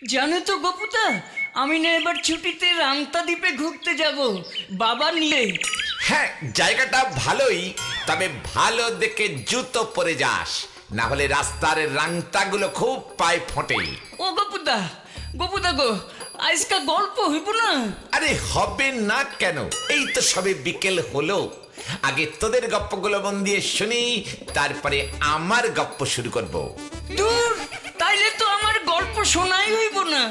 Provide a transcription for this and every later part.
জানো তো গপুদা, আমি না এবার ছুটিতে রাংতা দ্বীপে ঘুরতে যাব বাবা নিয়ে। হ্যাঁ, জায়গাটা ভালোই, তবে ভালো দেখে জুতো পরে যাস, না হলে রাস্তার রাংতাগুলো খুব পায়ে ফোটে। ও গপুদা, গপুদা গো, আজকা গল্প হইব না? আরে হবে না কেন, এই তো সবে বিকেল হলো। আগে তোদের গপ্পগুলো মন দিয়ে শুনি, তারপরে আমার গপ্প শুরু করব। দূর, তাইলে তো আমার গল্প শোনাই হইব না,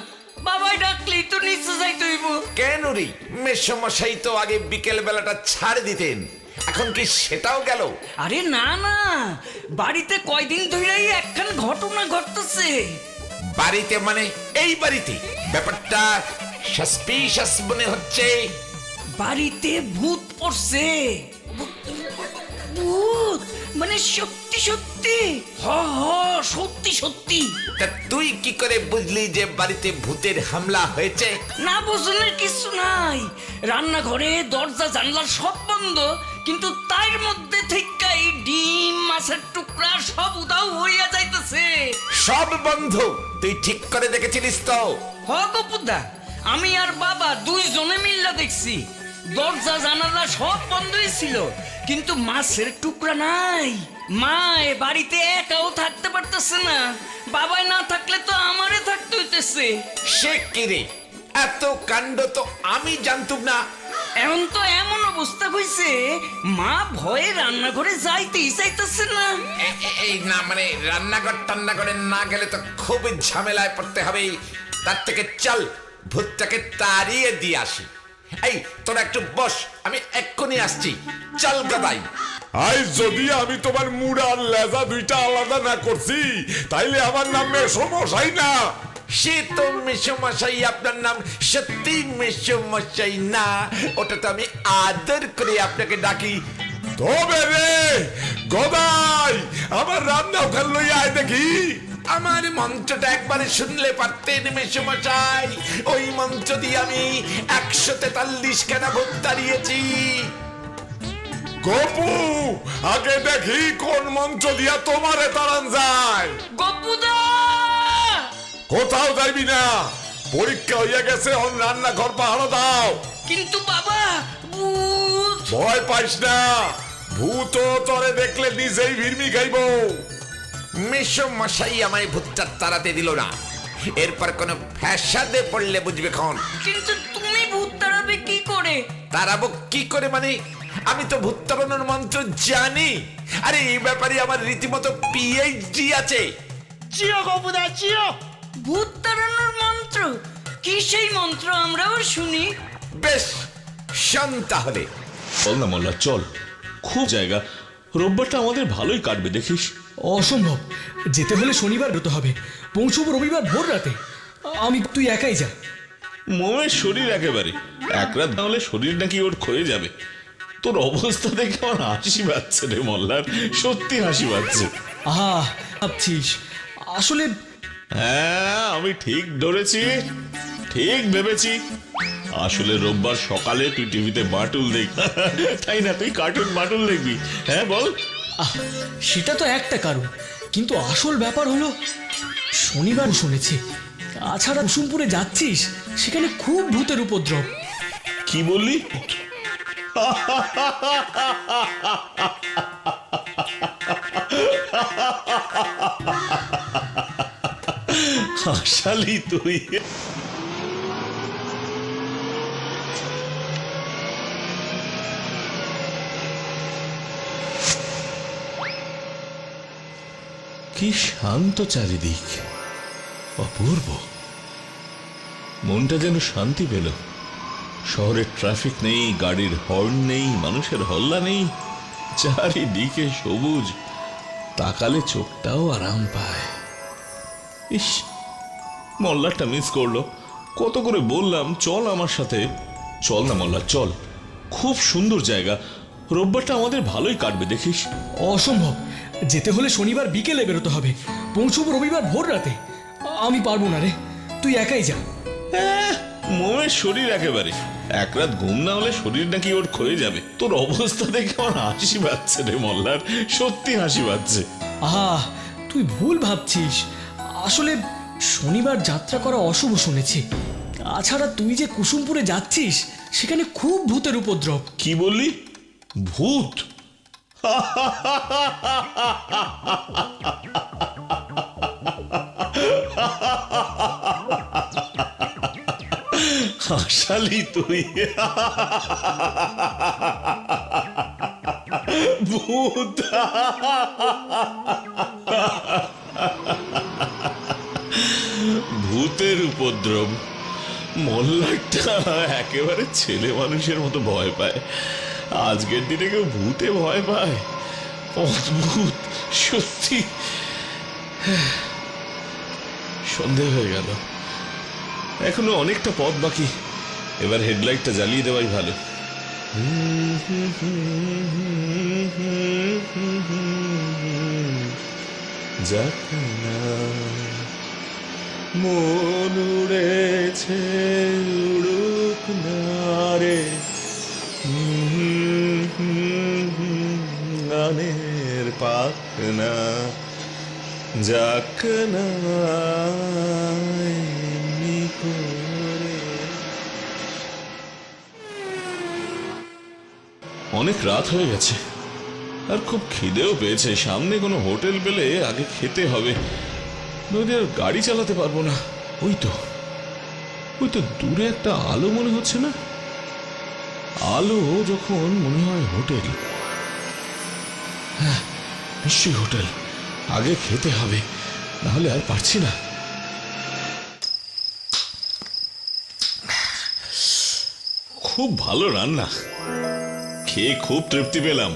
বাবাই ডাকলেই তো নিচে যাইতে হইব। কেন রে, মেসমশাই তো আগে বিকেল বেলাটা ছাড় দিতেন, এখন কি সেটাও গেল? আরে না না, বাড়িতে কয়দিন ধরেই একখান ঘটনা ঘটতেছে। বাড়িতে মানে এই বাড়িতে? ব্যাপারটা সাসপিশাস মনে হচ্ছে। বাড়িতে ভূত পড়ছে। ভূত মানে সত্যি সত্যি? হ হ, সত্যি সত্যি। তা তুই কি করে বুঝলি যে বাড়িতে ভূতের হামলা হয়েছে? না বুঝলে কিছু নাই, রান্নাঘরে দরজা জানলা সব বন্ধ, কিন্তু তার মধ্যে থেকেই ডিম মাছের টুকরা সব উদাও হইয়া যাইতেছে। সব বন্ধ? তুই ঠিক করে দেখেছিলিস তো? হ গপুদা, আমি আর বাবা দুইজনে মিল্লা দেখছি। দরজা জানালা সব বন্ধই ছিল, কিন্তু মাছের টুকরা নাই। মা এ বাড়িতে একাও থাকতে পারতেছে না, বাবাই না থাকলে তো আমারে থাকতে হইতেছে। সে কি রে, এত কাণ্ড তো আমি জানতুম না। এখন তো এমন অবস্থা হইছে, মা ভয়ে রান্নাঘরে যাইতেই চাইতেছে না। এই না মানে রান্নাঘর টান্নাঘরে না গেলে তো খুব ঝামেলায় পড়তে হবে। তার থেকে চল ভূতটাকে তাড়িয়ে দিয়ে আসি। এই তোরা একটু বস, আমি এক্ষুনি আসছি। চল গদাই। আই যদি আমি তোমার মুড় আর লেজা দুইটা আলাদা না করছি, তাইলে আমার নাম মেসমশাই না। সে তো মেসমশাই, আপনার নাম সত্যি মেসমশাই না, ওটা তো আমি আদর করে আপনাকে ডাকি। তবে রে গদাই, আমার রান্না ওখান লইয়া আয় দেখি। আমার মন্ত্রটা একবারে শুনলে পারতেন মেসমশাই, ওই মন্ত্র দিয়ে আমি 143 খানা ভূত তাড়িয়েছি। গপু, আগে দেখি কোন মন্ত্র দিয়া তোমারে তাড়ান যায়। গপুদা! কোথাও যাইবি না, পরীক্ষা হইয়া গেছে, অন রান্নাঘর পাহাড়ো দাও। কিন্তু বাবা, ভূত! ভয় পাইস না, ভূত তরে দেখলে নিজেই ভিড়মি খাইব। মেসমশাই আমায় ভূতটা তাড়াতে দিল না, এরপর কোন ফ্যাসাদে পড়লে বুঝবে খন। কিন্তু তুমি ভূত তাড়াবে কি করে? তাড়াবো কি করে মানে? আমি তো ভূত তাড়ানোর মন্ত্র জানি। আরে এই ব্যাপারে আমার রীতিমতো পিএইচডি আছে। চিও গপুদা চিও। ভূত তাড়ানোর মন্ত্র? কি সেই মন্ত্র, আমরাও শুনি। বেশ, শোন তাহলে। চল না মোল্লা, চল, খুব জায়গা, রোববারটা আমাদের ভালোই কাটবে দেখিস। অসম্ভব, যেতে হলে শনিবার বেরোতে হবে, পৌঁছবো রবিবার ভোর রাতে। তুই একাই যা। মোমের শরীর একেবারে এক রাত না হলে শরীর নাকি ওর ক্ষয়ে যাবে। তোর অবস্থা দেখে আমার হাসি পাচ্ছে রে মোল্লার, সত্যি হাসি পাচ্ছে। আহা, ভাবছিস আসলে? হ্যাঁ, আমি ঠিক ধরেছি, ঠিক ভেবেছি। আসলে রোববার সকালে তুই টিভিতে বাটুল দেখ, তাই না? তুই কার্টুন বাটুল দেখবি, হ্যাঁ বল। সেটা তো একটা কারণ, কিন্তু আসল ব্যাপার হলো শনিবার শুনেছি। তাছাড়া কুসুমপুরে যাচ্ছিস, সেখানে খুব ভূতের উপদ্রব। কি বললি? হাসালি তুই। কি শান্ত চারিদিক, অপূর্ব। মনটা যেন শান্তি পেল। শহরের ট্রাফিক নেই, গাড়ির হর্ন নেই, মানুষের হল্লা নেই, চারিদিকে সবুজ, তাকালে চোখটাও আরাম পায়। ইস, মোল্লারটা মিস করলো। কত করে বললাম চল আমার সাথে। চল না মোল্লা, চল, খুব সুন্দর জায়গা, রোববারটা আমাদের ভালোই কাটবে দেখিস। অসম্ভব, যেতে হলে শনিবার বিকেলে বেরোতে হবে, পৌঁছবো রবিবার ভোর রাতে। আমি পারবো না রে, তুই একাই যা। মোমের শরীর একেবারে এক রাত ঘুম না হলে শরীর নাকি ওর ক্ষয়ে যাবে। তোর অবস্থা দেখে আমার হাসি পাচ্ছে রে মোল্লার, সত্যি হাসি পাচ্ছে। আহা, তুই ভুল ভাবছিস। আসলে শনিবার যাত্রা করা অশুভ শুনেছি। তাছাড়া তুই যে কুসুমপুরে যাচ্ছিস সেখানে খুব ভূতের উপদ্রব। কি বললি? ভূত? হাসালি তুই। ভূত? ভূতের উপদ্রব? মোল্লাটা একেবারে ছেলে মানুষের মতো ভয় পায়। আজকের দিনে কেউ ভূতে ভয় পায়? অদ্ভুত সত্যি। সন্ধে হয়ে গেল, এখনো অনেকটা পথ বাকি। এবার হেডলাইটটা জ্বালিয়ে দেওয়াই ভালো। যাক না, মন উড়েছে উড়ুক না রে, গানের পাখনা যাক না এমনি করে। অনেক রাত হয়ে গেছে আর খুব খিদেও পেয়েছে। সামনে কোনো হোটেল পেলে আগে খেতে হবে, নইলে আর গাড়ি চালাতে পারবো না। ওই তো দূরে একটা আলো মনে হচ্ছে না? আলো যখন মনে হয় হোটেল। হ্যাঁ, নিশ্চয়ই হোটেল। আগে খেতে হবে, নাহলে আর পারছি না। খুব ভালো রান্না, খেয়ে খুব তৃপ্তি পেলাম।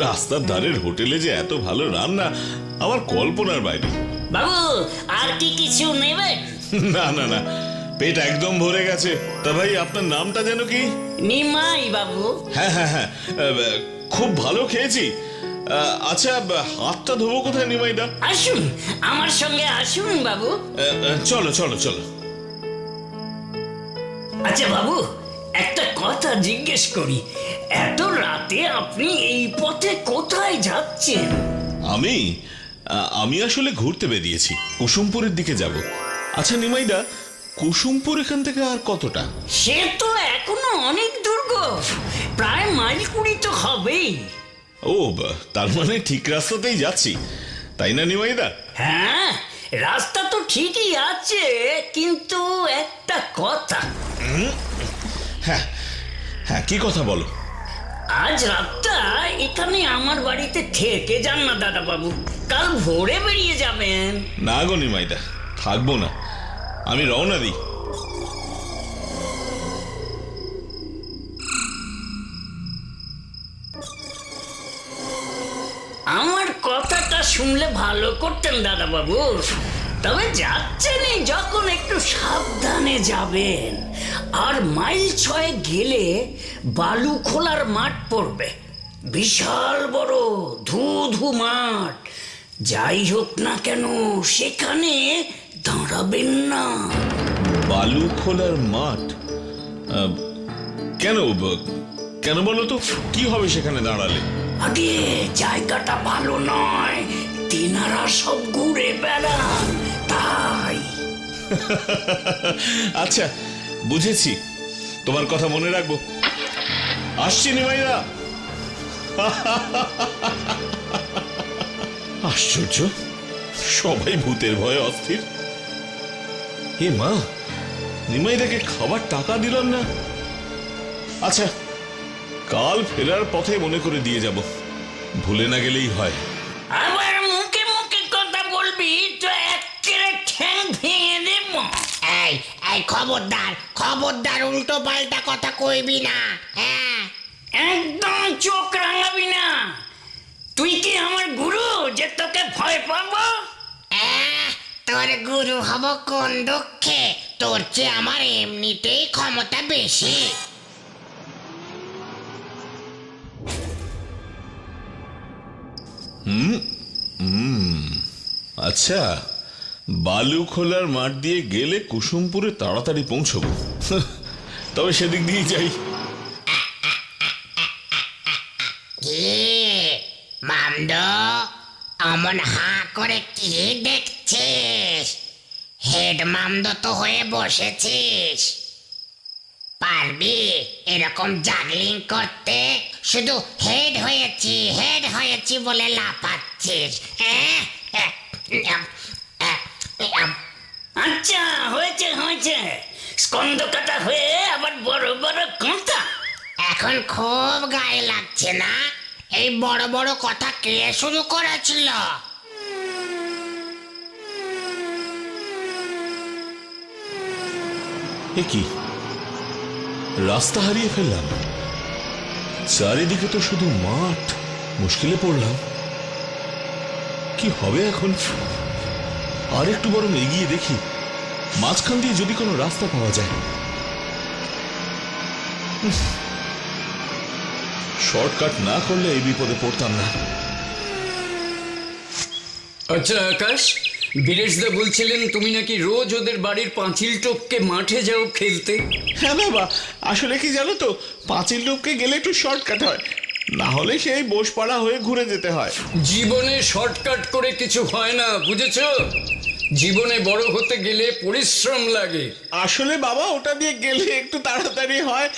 রাস্তার ধারের হোটেলে যে এত ভালো রান্না আমার কল্পনার বাইরে। বাবু, আর কি কিছু নেবেন? না না না, পেট একদম ভরে গেছে। তা ভাই, আপনার নামটা যেন কি? নিমাই বাবু। হ্যাঁ হ্যাঁ হ্যাঁ, খুব ভালো খেয়েছি। আচ্ছা, হাতটা ধোবো কোথায় নিমাইদা? আসুন, আমার সঙ্গে আসুন বাবু। চলো চলো চলো। আচ্ছা বাবু, একটা কথা জিজ্ঞেস করি, এত রাতে আপনি এই পথে কোথায় যাচ্ছেন? আমি আসলে ঘুরতে বেরিয়েছি, কুসুমপুরের দিকে যাব। আচ্ছা নিমাইদা, কুসুমপুর এখান থেকে আর কতটা? সে তো এখনো অনেক দূর গো, প্রায় মাইল 20 তো হবেই। ও, তার মানে ঠিক রাস্তাতেই যাচ্ছি, তাই না নিমাইদা? হ্যাঁ, রাস্তা তো ঠিকই আছে, কিন্তু একটা কথা। হ্যাঁ হ্যাঁ, কি কথা বলো? আজ রাতটা এখানে আমার বাড়িতে থেকে যান না দাদা বাবু, কাল ভোরে বেরিয়ে যাবেন। না গো নিমাইদা, থাকবো না, আমি রওনা দিই। আমার কথাটা শুনলে ভালো করতেন দাদা বাবু, তবে যাচ্ছেনই যখন একটু সাবধানে যাবেন। আর মাইল 6 গেলে বালু খোলার মাঠ পড়বে, বিশাল বড় ধু ধু মাঠ। যাই হোক না কেন, সেখানে দাঁড়াবেন না। বালু খোলার মাঠ? কেন কেন বলো তো, কি হবে সেখানে দাঁড়ালে? আগে জায়গাটা ভালো নয়, তেনারা সব ঘুরে বেড়ান, তাই। আচ্ছা, বুঝেছি, তোমার কথা মনে রাখবো। আসছি নিমাইদা। আশ্চর্য, সবাই ভূতের ভয়ে অস্থির। হে মা, নিমাইদাকে খাবার টাকা দিলাম না। আচ্ছা, কাল ফেরার পথে মনে করে দিয়ে যাব, ভুলে না গেলেই হয়। আবার মুখে মুখে কথা বলবি তো একেবারে ঠ্যাং ভেঙে দেব। এই এই খবরদার খবরদার, উল্টো পাল্টা কথা কইবি না। হ্যাঁ, একদম চোখ রাঙাবি না। তুই কি আমার গুরু যে তোকে ভয় পাবো? তোর গুরু হব কোন দুঃখে? তোর চেয়ে আমার এমনিতেই ক্ষমতা বেশি। আচ্ছা, বালু খোলার মাঠ দিয়ে গেলে কুসুমপুরে তাড়াতাড়ি পৌঁছবো। তবে সেদিক দিয়ে যাই। কি মামদ, অমন হাঁ করে কি দেখছিস? হেডমামদ তো হয়ে বসেছিস। পারবি এরকম জাগলিং করতে? শুধু হেড হয়েছি বলে লাফাচ্ছিস। আচ্ছা, হয়েছে হয়েছে, স্কন্দ কাটা হয়ে আবার বড় বড় কথা। এখন খুব গায়ে লাগছে না? এই বড় বড় কথা কে শুরু করেছিল? এ কি, রাস্তা হারিয়ে ফেললাম, চারিদিকে তো শুধু মাঠ। মুশকিলে পড়লাম, কি হবে এখন? আর একটু বরং এগিয়ে দেখি, মাঝখান দিয়ে যদি কোনো রাস্তা পাওয়া যায়। শর্টকাট না করলে এই বিপদে পড়তাম না। আচ্ছা আকাশ, বীরেশদা বলছিলেন তুমি নাকি রোজ ওদের বাড়ির পাঁচিল টপকে মাঠে যাও খেলতে। হ্যাঁ বাবা, আসলে কি জানো তো, পাঁচিল টপকে গেলে একটু শর্টকাট হয়, না হলে সেই বোসপাড়া হয়ে ঘুরে যেতে হয়। জীবনে শর্টকাট করে কিছু হয় না, বুঝেছো? জীবনে বড় হতে গেলে পরিশ্রম লাগে। আসলে বাবা, ওটা দিয়ে গেলে একটু তাড়াতাড়ি হয়,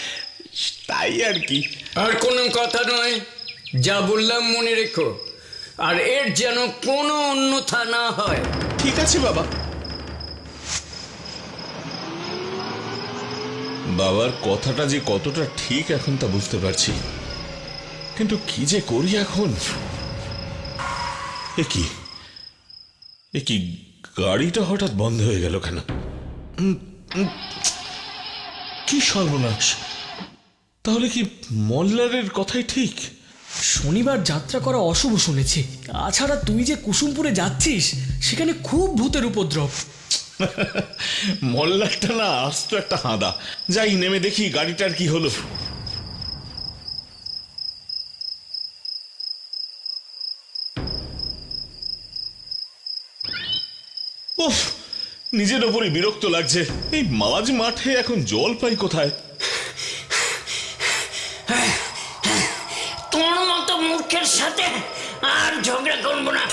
তাই আর কি। আর কোনো কথা নয়, যা বললাম মনে রেখো, আর এর যেন কোনো অন্যথা না হয়। ঠিক আছে বাবা। বাবার কথাটা যে কতটা ঠিক এখন তা বুঝতে পারছি, কিন্তু কি যে করি এখন। এ কি গাড়িটা হঠাৎ বন্ধ হয়ে গেল কেন? কি সর্বনাশ! তাহলে কি মল্লারের কথাই ঠিক? শনিবার যাত্রা করা অশুভ শুনেছি। তাছাড়া তুই যে কুসুমপুরে যাচ্ছিস, সেখানে খুব ভূতের উপদ্রব। মল্লারটা না আস্ত একটা হাঁদা। যাই নেমে দেখি গাড়িটার কি হলো। উফ, নিজের ওপরই বিরক্ত লাগছে। এই মাঝ মাঠে এখন জল পাই কোথায়? তোর মতো মূর্খের সাথে আর ঝগড়া করবো না।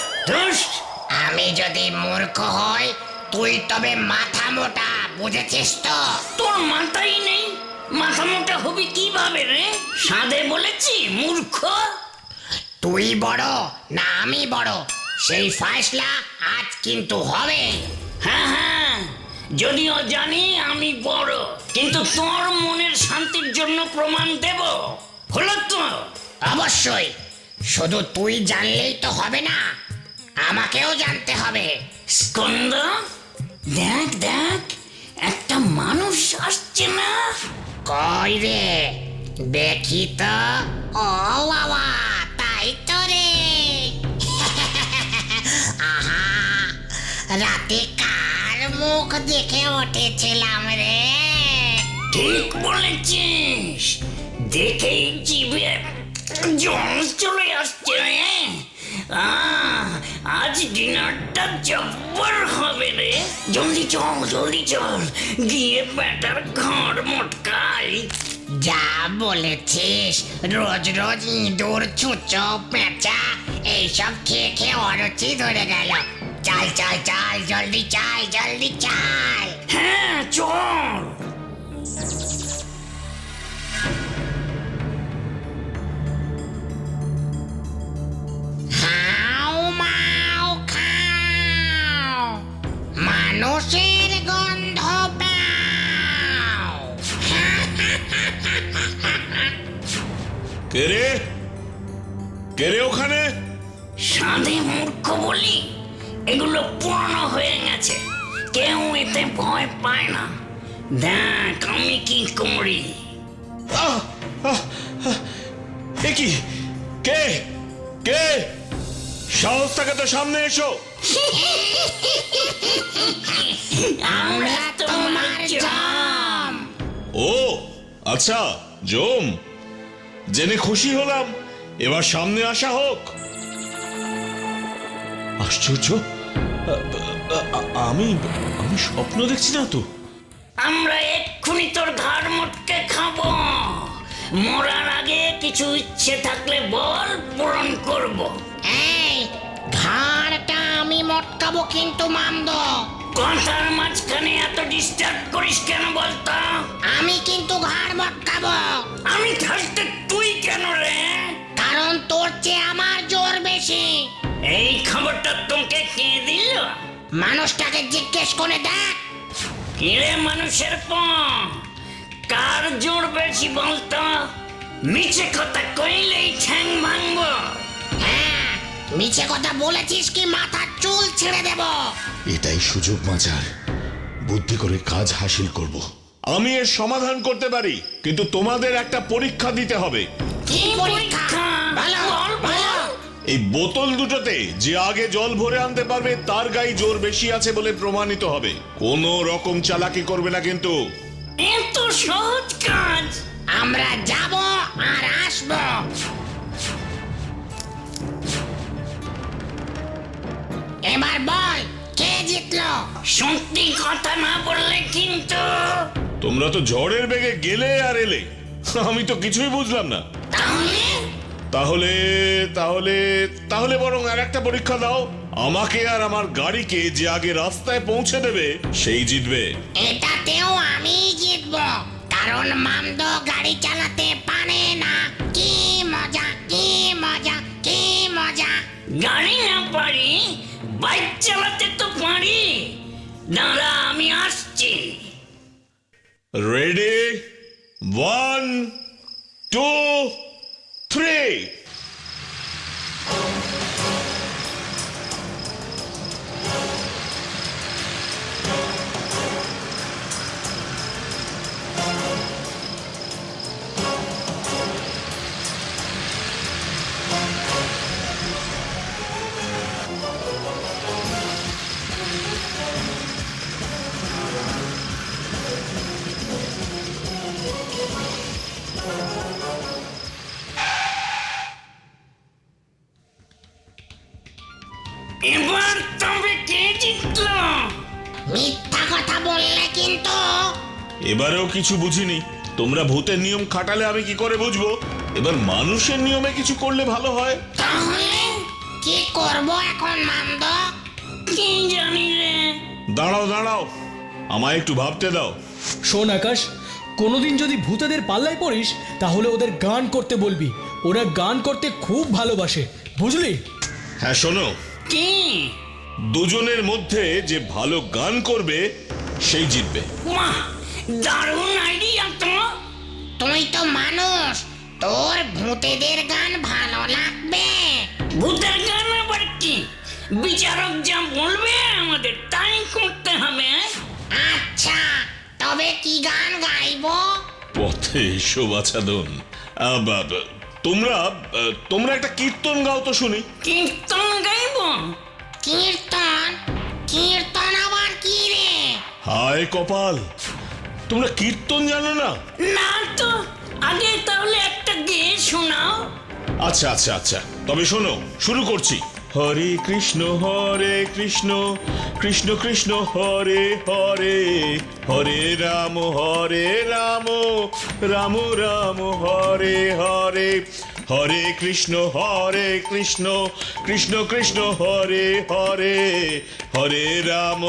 আমি যদি মূর্খ হই, তুই তবে মাথা মোটা, বুঝেছিস তো? তোর মাথাই নেই, মাথা মোটা হবি কিভাবে রে? সাধে বলেছি মূর্খ। তুই বড় না আমি বড়, সেই ফয়সলা আজ কিন্তু হবে। হ্যাঁ হ্যাঁ, যদিও জানি আমি বড়, কিন্তু তোর মনের শান্তির জন্য প্রমাণ দেব। হলো তো? অবশ্যই। শুধু তুই জানলেই তো হবে না, আমাকেও জানতে হবে। স্কন্দ, দেখ দেখ, একটা মানুষ আসছে না? কই রে, দেখি তো। ও বাবা, তাই তো রে। আহা, রাতে কার মুখ দেখে উঠেছিলাম রে? ঠিক বলেছিস, দেখেই জিভে জল চলে আসছে রে। আজ ডিনারটা জব্বর হবে রে। জলদি চল, গিয়ে ব্যাটার ঘর মটকাই। যা বলেছিস, রোজ রোজ ইঁদুর, ছুঁচো, পেঁচা এইসব খেয়ে খেয়ে অরুচি ধরে গেল। চল চল চল, জলদি চাল। হ্যাঁ চল। হাউ মাউ খাও, মানুষের গন্ধ পাও। কে রে? কে রে ওখানে? সাধে মূর্খ বলি, এগুলো পুরনো হয়ে গেছে, কেউ এতে ভয় পায় না। দেখ আমি কি করি। এ কি? কে কে? সাহস থাকে তো সামনে এসো। আমরা তোমার জাম। ও আচ্ছা, জম, জেনে খুশি হলাম। এবার সামনে আসা হোক। আশ্চর্য, আমি স্বপ্ন দেখছি না তো? আমরা এক্ষুনি তোর ঘাড় মোটকে খাবো। মরার আগে কিছু ইচ্ছে থাকলে বল, পূরণ করব। এই ঘাড় মটকাবো কিন্তু মামদ। কথার মাঝখানে এত ডিস্টার্ব করিস কেন বলতো? আমি কিন্তু ঘাড় মটকাবো, আমি থাকতে তুই কেন রে? কারণ তোর চেয়ে আমার জোর বেশি। এই খবরটা তোকে কে দিল? মানুষটাকে জিজ্ঞেস করে দেখ। কিরে মানুষের কার জোর বেশি বলতো? মিছে কথা কইলেই ঠ্যাং ভাঙবো। হ্যাঁ, মিছে কথা বলেছিস কি মাথার চুল ছেড়ে দেব। এটাই সুযোগ মাজার, বুদ্ধি করে কাজ হাসিল করব। আমি এর সমাধান করতে পারি, কিন্তু তোমাদের একটা পরীক্ষা দিতে হবে। কি পরীক্ষা? ভালো ভালো। এই বোতল দুটোতে যে আগে জল ভরে আনতে পারবে তার গায়ে জোর বেশি আছে বলে প্রমাণিত হবে। কোনো রকম চালাকি করবে না কিন্তু। এত সহজ কাজ। আমরা যাব আর আসব। এবার বল, কে জিতলো? সত্যি কথা না বললে কিন্তু। তোমরা তো ঝড়ের বেগে গেলে আর এলে, আমি তো কিছুই বুঝলাম না। তাহলে তাহলে তাহলে তাহলে বরং আর একটা পরীক্ষা দাও। আমাকে আর আমার গাড়িকে যে আগে রাস্তায় পৌঁছে দেবে সেই জিতবে। এটাতেও আমি জিতব, কারণ মামদ গাড়ি চালাতে পারে না। কি মজা, কি মজা, কি মজা। গাড়ি না পারি, বাইক চালাতে তো পারি। দাঁড়া, আমি আসছি। রেডি, 1 2 3। এবার তবে কে জিতলো? মিথ্যা কথা বললে কিন্তু। এবারেও কিছু বুঝিনি। তোমরা ভূতের নিয়ম খাটালে আমি কি করে বুঝবো? এবার মানুষের নিয়মে কিছু করলে ভালো হয়। তাহলে কি করব এখন মামদ? কি জানি রে। দাঁড়াও দাঁড়াও, আমায় একটু ভাবতে দাও। শোন আকাশ, কোনোদিন যদি ভূতেদের পাল্লায় পড়িস তাহলে ওদের গান করতে বলবি। ওরা গান করতে খুব ভালোবাসে, বুঝলি? হ্যাঁ শোনো, কি? দুজনের মধ্যে যে ভালো গান করবে সেই জিতবে। বাহ, দারুণ আইডিয়া তো। তুই তো মানুষ, তোর ভূতেদের গান ভালো লাগবে। ভূতের গান আবার কি? বিচারক যা বলবে আমাদের তাই করতে হবে। আচ্ছা, তবে কি গান গাইবো? পথে শোভাচাদন। তোমরা একটা কীর্তন গাও তো শুনি। কীর্তন গাইব? কীর্তন? কীর্তন আবার কি রে? হায় কপাল, তোমরা কীর্তন জানো না? না তো। আগে তাহলে একটা গেয়ে শোনাও। আচ্ছা আচ্ছা আচ্ছা, তবে শোনো, শুরু করছি। হরে কৃষ্ণ কৃষ্ণ কৃষ্ণ হরে হরে, হরে রাম রাম রাম হরে হরে, হরে কৃষ্ণ কৃষ্ণ কৃষ্ণ হরে হরে, হরে রাম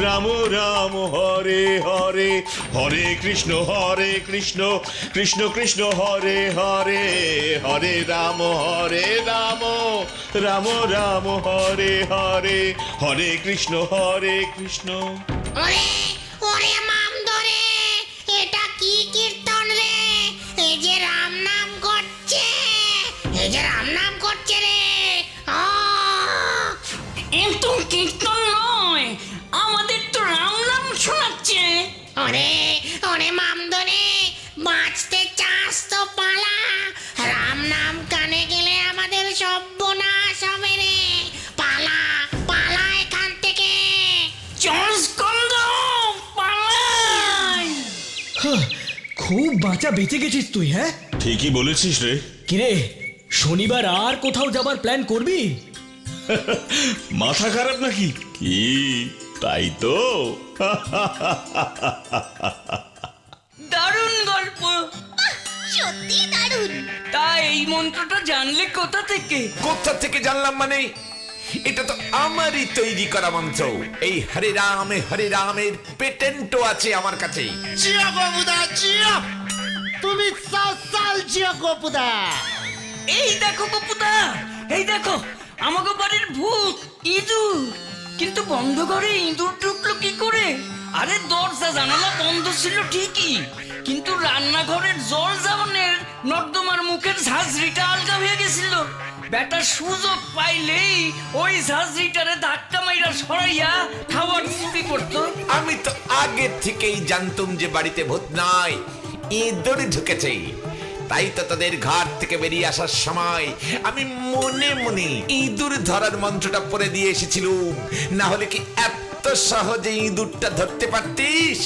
রাম রাম হরে হরে, হরে কৃষ্ণ কৃষ্ণ কৃষ্ণ হরে হরে, হরে রাম রাম রাম হরে হরে, হরে কৃষ্ণ কৃষ্ণ। ওরে ওরে মামদ রে, এটা কি কীর্তন রে? এই যে রাম নাম করছে, এই যে রাম নাম করছে রে। এত কীর্তন নয়, আমাদের তো রাম নাম শোনাচ্ছে। ওরে ওরে মামদ রে, বাঁচতে চাস তো পালা। রাম নাম কানে গেলে আমাদের সর্বনাশ হবে রে। পালা পালা এখান থেকে। চল স্কন্দ, পালাই। হাহ, খুব বাঁচা বেঁচে গেছিস তুই। হ্যাঁ ঠিকই বলেছিস রে। কিরে, শনিবার আর কোথাও যাবার প্ল্যান করবি? মাথা খারাপ নাকি? কি তাই তো? দারুণ গল্প। সত্যি দারুণ। তা এই মন্ত্রটা জানলে কোথা থেকে? কোথা থেকে জানলাম মানে? এটা তো আমারই তৈরি করা মন্ত্র। এই হরে রামের পেটেন্টও আছে আমার কাছে। জিও গোপুদা জিও, তুমি সাল জিও গোপুদা। এই দেখো গপুদা, এই দেখো আমাকে বাড়ির ভূত ইঁদুর। কিন্তু বন্ধ ঘরে ইঁদুর ঢুকলো কি করে? আরে দরজা জানালা বন্ধ ছিল ঠিকই, কিন্তু রান্নাঘরের জল যাওয়ানের নর্দমার মুখের ঝাঁঝরিটা আলগা হয়ে গেছিল। বেটা সুযোগ পাইলেই ওই ঝাঁঝরিটারে ধাক্কা মাইরা সরাইয়া খাবার চুরি করতো। আমি তো আগে থেকেই জানতুম যে বাড়িতে ভূত নাই, ইঁদুর ঢুকেছে। তাই তো তাদের ঘর থেকে বেরিয়ে আসার সময় আমি মনে মনে ইঁদুর ধরার মন্ত্রটা পড়ে দিয়ে এসেছিলুম। না হলে কি এত সহজে ইঁদুরটা ধরতে পারতিস?